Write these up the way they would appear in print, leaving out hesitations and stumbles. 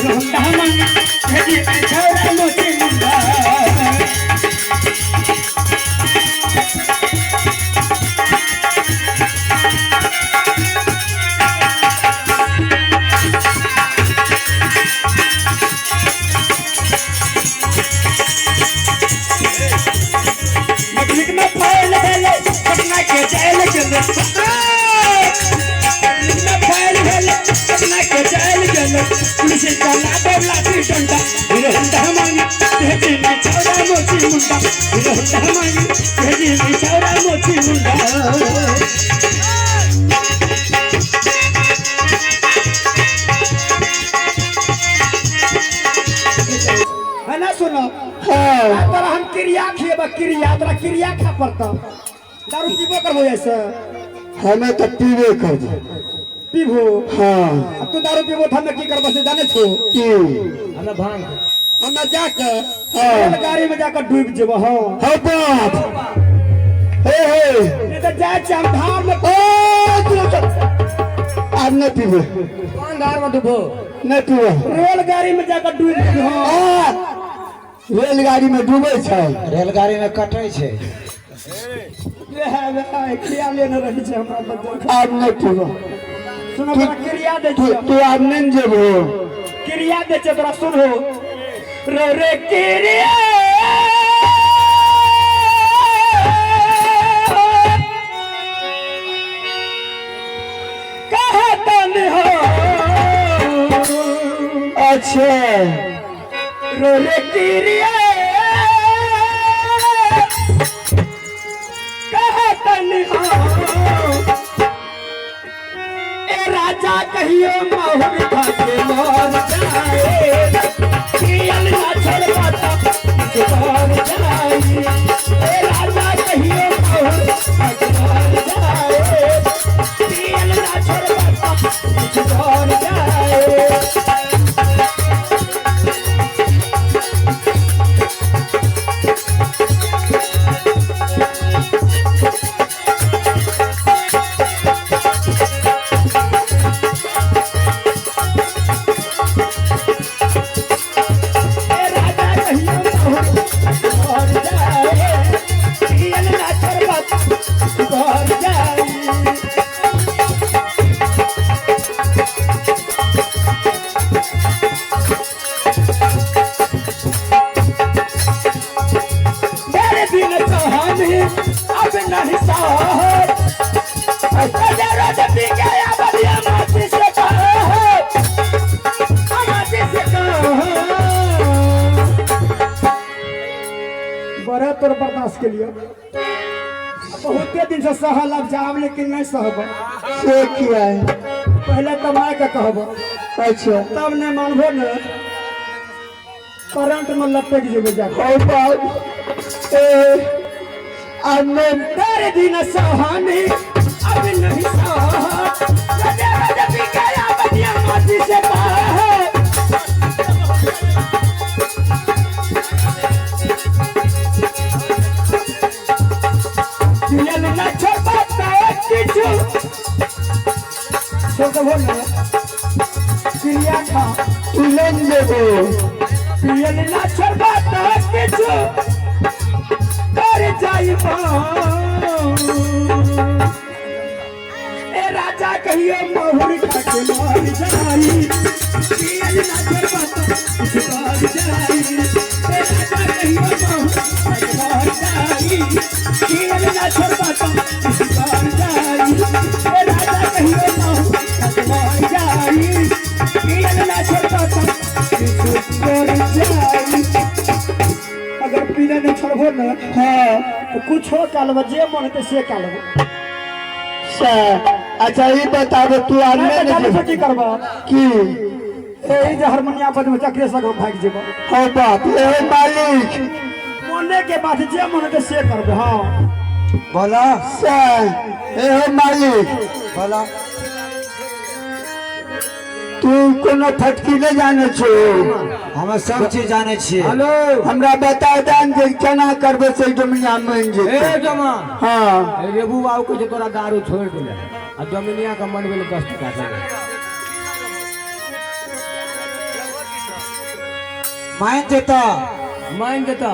Hero Honda मांगी भेजी में छौरा मोची मुंडा पुलिस चला डोला डंडा हिरोंडा मांगी भेजी में छौरा मोची मुंडा हिरोंडा मांगी भेजी में छौरा मोची मुंडा है ना सुनो हाँ तोरा हम क्रिया खेब क्रिया तोरा क्रिया खा पड़ता दारू पीबो करबो ऐसे हमें तो पीबे कर पीबो हाँ अब तू दारू पीबो त हमें की करबो से जाने छो की हमें भांग हमें जाके हाँ गाड़ी में जाकर डूब जेबो हां हाँ बाप हे ये तो जाए हम धार में ओ तू आज न पीबे कौन धार में डूबो न पीबे रेलगाड़ी में जाकर डूब हां रेलगाड़ी में डूबे छै रेलगाड़ी में कटे छै ये है क्रिया लेने रही छै हमरा बच्चा आज न पीबे सुनो तोरा क्रिया दे तू आज नहीं जेबो क्रिया दे छै तोरा सुनो रे रे क्रिया कहतन हो अच्छा रे रे क्रिया कहतन हो राजा कहियो महुर खाके मर जाए कियल ना छोड़ पाता मर जाए ए राजा कहियो महुर खाके मर जाए कियल ना छोड़ पाता मर जाए बड़े तोर बर्दाश्त के लिए बहुत दिन से सहल अब जाब लेकिन नहीं सहब से किया है पहले तो माय के कहब अच्छा तब नहीं मानबो न करंट में लपट जेबे जाके ओ बाप अम्मे तेरे दिन सहानी अब नहीं सह राजा राजा भी गया बनिया माटी से बाहर दिल ना छोड़ता किछु छोड़ बोल क्रिया खा तुलन देबो दिल ना छोड़ता किछु कर जाइबो ए राजा कहियो महुर खाके मर जाई दिल ना छोड़ता किछु कर जाई ए राजा कहियो महुर खाके मर जाई दिल ना छोड़ता किछु कर जाई ए राजा कहियो महुर खाके मर जाई दिल ना छोड़ता किछु कर जाई अगर पीने नहीं छोड़बो न हाँ तो कुछ हो कालबा जे मन ते से कालबा अच्छा ये बताबो तू आज नहीं की करबा की ए जे हारमोनिया बजबे चक्रे से हम भाग जेबो हो बाप ए मालिक मने के बात जे मन ते से करबे हां बोला ए मालिक बोला तू कोनो फटकी नहीं जाने छो हम सब चीज जाने छिए हेलो हमरा बता दान जे केना करबे से जमीनिया मान जे ए जमा हां रेबू बाबू के जे तोरा दारू छोड़ देले आ जमीनिया का मन भेल 10 टका दे मान देता मान देता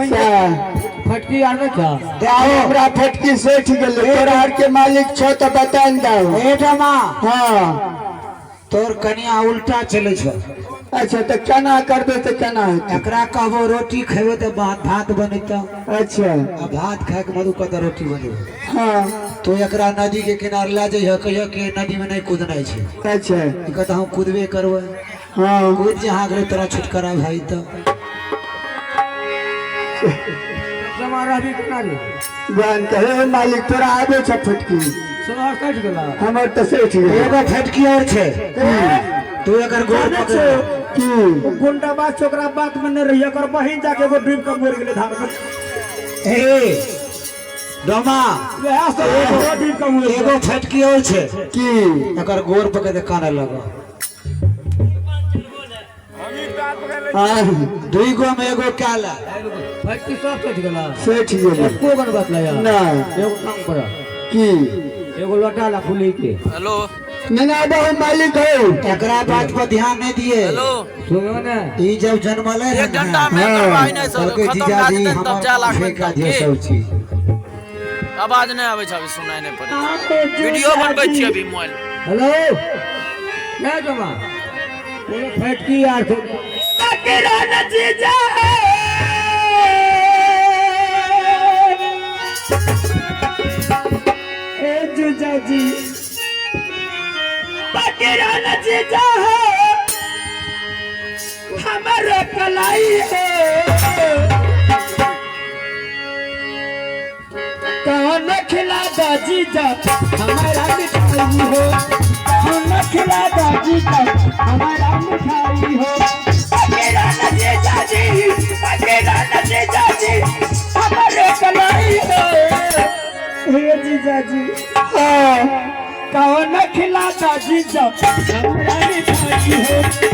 सा- फटकी आर में था हमरा फटकी सेठ गेलै तोरा आर के मालिक छो तो बता न दो। ए डमा हाँ तोर कनिया उल्टा चले छ। अच्छा तो केना करबे तो केना हेतै? एकरा कहबो रोटी खेबे तो भात बनेता। अच्छा आ भात खाए के मधु कत रोटी बनेबे। हाँ तो एकरा नदी के किनारे ले जाइए कहियो कि नदी में नहीं कूदना छै। अच्छा ई कहता हम कूदबे करबै। हाँ कूद जहाँ गए तोरा छुटकारा भाई तो हमारा भी किनारे जान कहे मालिक तोरा आबे छ फटकी? सवार कट गेला हमर तो सेठ गेलै। एगो फटकी और छै। तू एकर गोड़ पकड़ की गुंडा बात छोकरा बात में नहीं रही कर बहिन जाके एगो ड्रीम का मर गेले धार में ए डमा वह सब एगो ड्रीम का मर एगो फटकी और छै। की एकर गोड़ पकड़ के काने लगा। हाँ दुई गो में एगो क्या ला फटकी सब कट गेला सेठ गेलै। एको गन बात लया नहीं एगो काम कर की एगो लटा ला खुली के नहीं बहु मालिक हो। एकरा बात पर ध्यान नहीं दिए। सुनो ना ई जब जन्मले एक घंटा में करवाई नहीं सब कहलकै खत्म जीजाजी ना तब 4 लाख में ठेका दियो सब चीज। आवाज नहीं आवे छै, अभी सुनाई नहीं पड़े। वीडियो बनबै छी अभी मोबाइल। हेलो क्या जमा बोलो फटकी यार तकेरा न जीजा ए जीजा जी तकेरा न जीजा हमारे कलाई है कौन खिला दा जीजा हमारा मिठाई हो। कौन खिला दा जीजा हमारा मिठाई हो। अकेला न जीजा जी अकेला न जीजा जी हमारे कलाई हो। हे जीजा जी कौन खिला दा जीजा हमारा मिठाई हो।